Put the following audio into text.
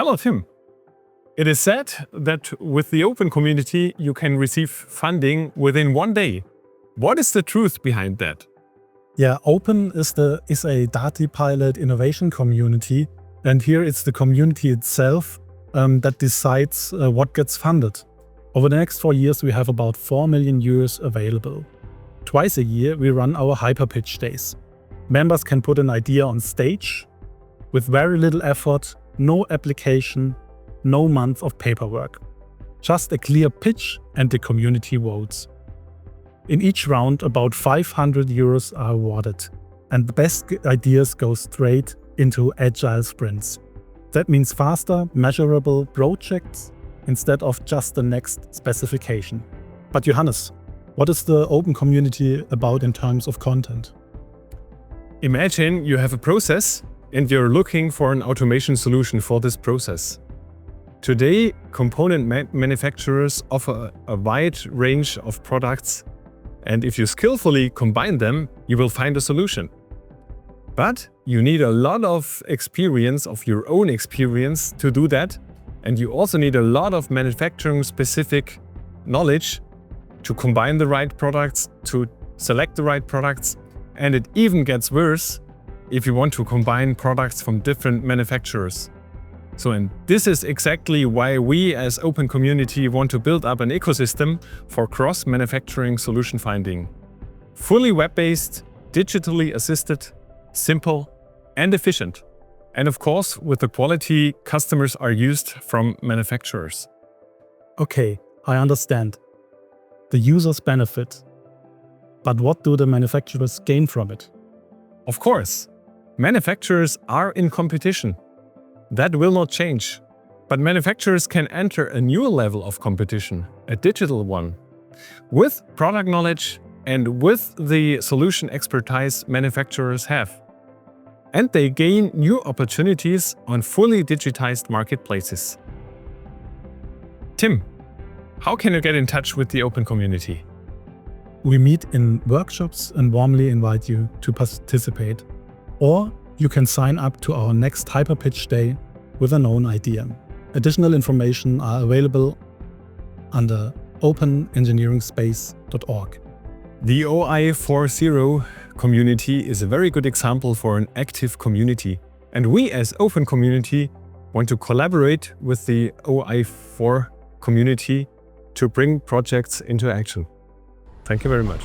Hello, Tim. It is said that with the open community, you can receive funding within 1 day. What is the truth behind that? Yeah, Open is a Dati pilot innovation community, and here it's the community itself that decides what gets funded. Over the next 4 years, we have about 4 million euros available. Twice a year, we run our hyperpitch days. Members can put an idea on stage with very little effort, no application, no month of paperwork. Just a clear pitch and the community votes. In each round, about 500 euros are awarded, and the best ideas go straight into agile sprints. That means faster, measurable projects instead of just the next specification. But Johannes, what is the open community about in terms of content? Imagine you have a process and you're looking for an automation solution for this process. Today, component manufacturers offer a wide range of products, and if you skillfully combine them, you will find a solution. But you need a lot of experience, of your own experience, to do that, and you also need a lot of manufacturing-specific knowledge to combine the right products, to select the right products, and it even gets worse if you want to combine products from different manufacturers. And this is exactly why we as Open Community want to build up an ecosystem for cross-manufacturing solution finding. Fully web-based, digitally assisted, simple and efficient. And of course, with the quality customers are used from manufacturers. Okay, I understand. The users benefit. But what do the manufacturers gain from it? Of course, manufacturers are in competition. That will not change. But manufacturers can enter a new level of competition, a digital one, with product knowledge and with the solution expertise manufacturers have. And they gain new opportunities on fully digitized marketplaces. Tim, how can you get in touch with the Open Community? We meet in workshops and warmly invite you to participate. Or you can sign up to our next Hyperpitch Day with a known idea. Additional information are available under openengineeringspace.org. The OI4 community is a very good example for an active community. And we as Open Community want to collaborate with the OI4 community to bring projects into action. Thank you very much.